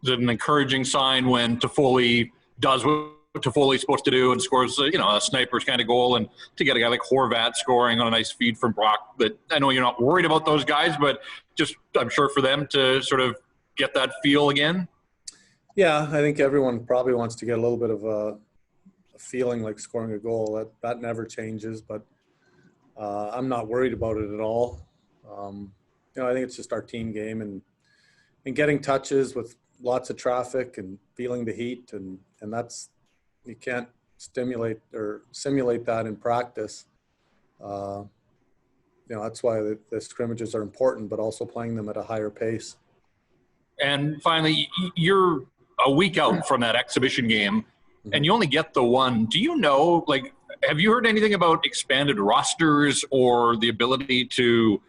is it an encouraging sign when Toffoli does what Toffoli's supposed to do and scores, a sniper's kind of goal, and to get a guy like Horvat scoring on a nice feed from Brock? That I know you're not worried about those guys, but just I'm sure for them to sort of get that feel again. Yeah, I think everyone probably wants to get a little bit of a feeling like scoring a goal. That never changes, but I'm not worried about it at all. I think it's just our team game and getting touches with lots of traffic and feeling the heat, and that's, you can't stimulate or simulate that in practice. That's why the scrimmages are important, but also playing them at a higher pace. And finally, you're a week out from that exhibition game, and you only get the one. Do you know, have you heard anything about expanded rosters or the ability to,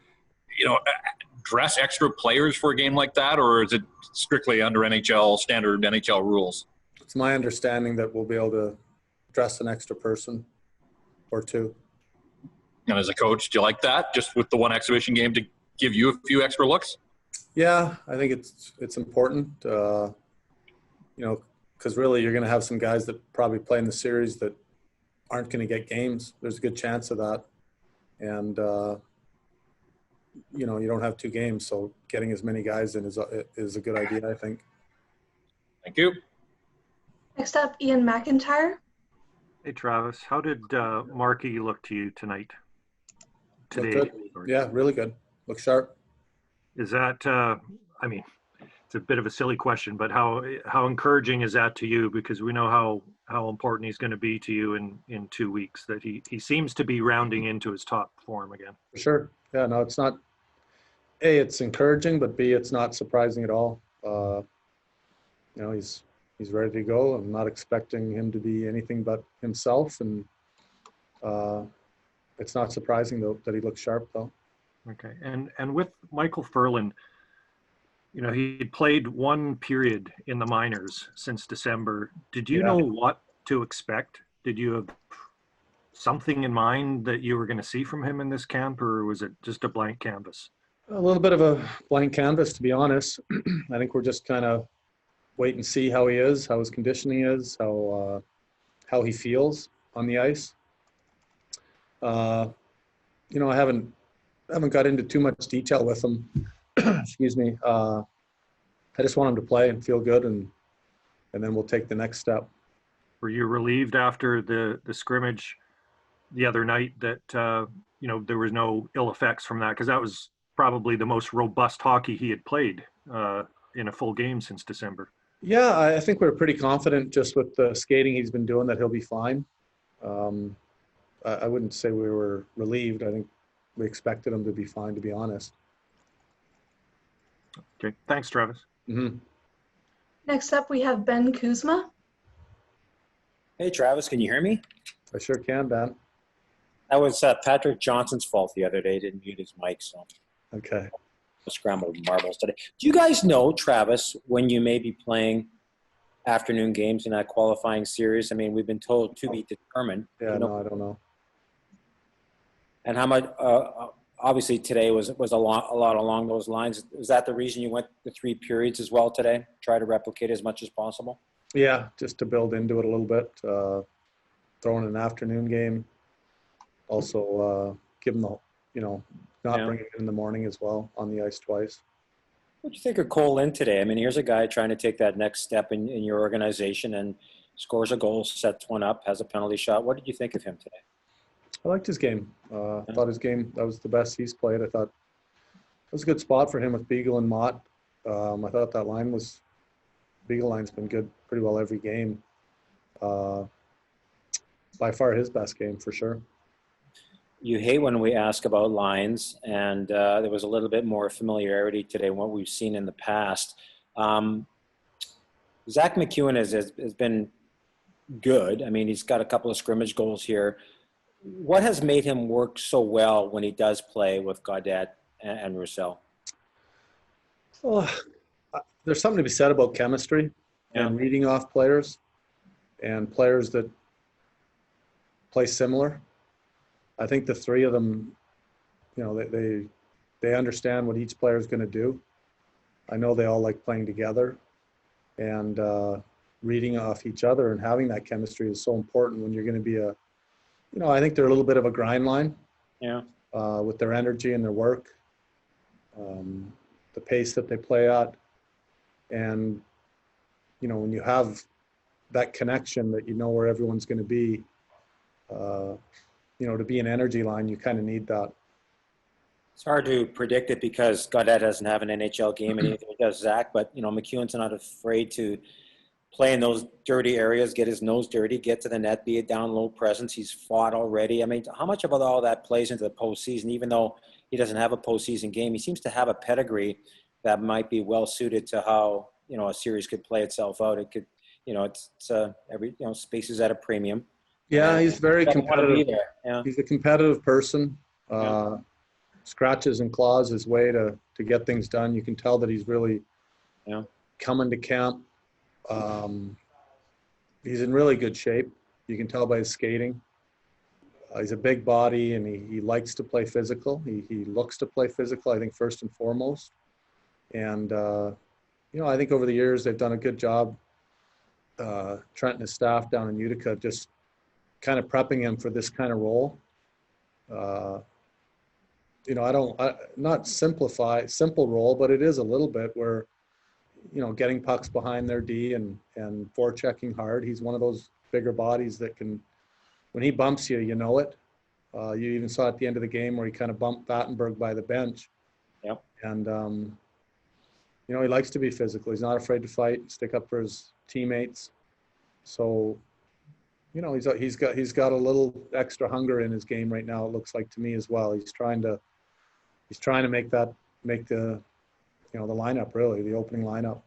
dress extra players for a game like that, or is it strictly under standard NHL rules? It's my understanding that we'll be able to dress an extra person or two. And as a coach, do you like that, just with the one exhibition game, to give you a few extra looks? Yeah, I think it's important, because really you're going to have some guys that probably play in the series that aren't going to get games. There's a good chance of that. And, you don't have two games, so getting as many guys in is a good idea, I think. Thank you. Next up, Ian McIntyre. Hey, Travis. How did Markey look to you tonight? Today? Good. Yeah, really good. Look sharp. Is that, it's a bit of a silly question, but how encouraging is that to you? Because we know how important he's going to be to you in 2 weeks, that he seems to be rounding into his top form again. For sure. Yeah, no, it's not, A, it's encouraging, but B, it's not surprising at all. He's ready to go. I'm not expecting him to be anything but himself, and it's not surprising though that he looks sharp though. Okay, and with Michael Ferland, he played one period in the minors since December. Did you know what to expect? Did you have something in mind that you were going to see from him in this camp, or was it just a blank canvas? A little bit of a blank canvas, to be honest. I think we're just kind of wait and see how he is, how his conditioning is, how he feels on the ice. I haven't got into too much detail with him. Excuse me. I just want him to play and feel good, and then we'll take the next step. Were you relieved after the scrimmage the other night that there was no ill effects from that? Because that was probably the most robust hockey he had played in a full game since December. Yeah, I think we're pretty confident just with the skating he's been doing that he'll be fine. I wouldn't say we were relieved. I think we expected him to be fine, to be honest. Okay, thanks, Travis. Mm-hmm. Next up, we have Ben Kuzma. Hey, Travis, can you hear me? I sure can, Ben. That was Patrick Johnson's fault the other day. He didn't mute his mic, so. Okay. Scrambled marbles today. Do you guys know, Travis, when you may be playing afternoon games in that qualifying series? I mean, we've been told to be determined. Yeah, no, I don't know. And how much? Obviously, today was a lot along those lines. Is that the reason you went the 3 periods as well today? Try to replicate as much as possible. Yeah, just to build into it a little bit. Throwing an afternoon game. Also, give them not bring it in the morning as well on the ice twice. What do you think of Kole in today? I mean, here's a guy trying to take that next step in your organization and scores a goal, sets one up, has a penalty shot. What did you think of him today? I liked his game. I thought his game, that was the best he's played. I thought it was a good spot for him with Beagle and Mott. I thought that line was, Beagle line's been good pretty well every game. By far his best game for sure. You hate when we ask about lines, and there was a little bit more familiarity today than what we've seen in the past. Zach McEwen has been good. I mean, he's got a couple of scrimmage goals here. What has made him work so well when he does play with Gaudette and Roussel? Well, there's something to be said about chemistry and reading off players and players that play similar. I think the three of them, they understand what each player is going to do. I know they all like playing together. and reading off each other and having that chemistry is so important when you're going to be I think they're a little bit of a grind line. Yeah. With their energy and their work, the pace that they play at. And, when you have that connection that where everyone's going to be, to be an energy line, you kind of need that. It's hard to predict it because Gaudette doesn't have an NHL game, and neither does Zach. But McEwen's not afraid to play in those dirty areas, get his nose dirty, get to the net, be a down low presence. He's fought already. I mean, how much about all that plays into the postseason? Even though he doesn't have a postseason game, he seems to have a pedigree that might be well suited to how a series could play itself out. It could, it's every space is at a premium. Yeah, he's very competitive. Yeah. He's a competitive person. Scratches and claws his way to get things done. You can tell that he's really coming to camp. He's in really good shape. You can tell by his skating. He's a big body, and he likes to play physical. He looks to play physical, I think, first and foremost. And, I think over the years they've done a good job, Trent and his staff down in Utica, just kind of prepping him for this kind of role. Not simple role, but it is a little bit where, getting pucks behind their D and forechecking hard. He's one of those bigger bodies that can, when he bumps you, you know it. You even saw at the end of the game where he kind of bumped Battenberg by the bench. Yep. And, he likes to be physical. He's not afraid to fight, stick up for his teammates. So, he's got a little extra hunger in his game right now, it looks like to me as well. He's trying to make the lineup, really, the opening lineup.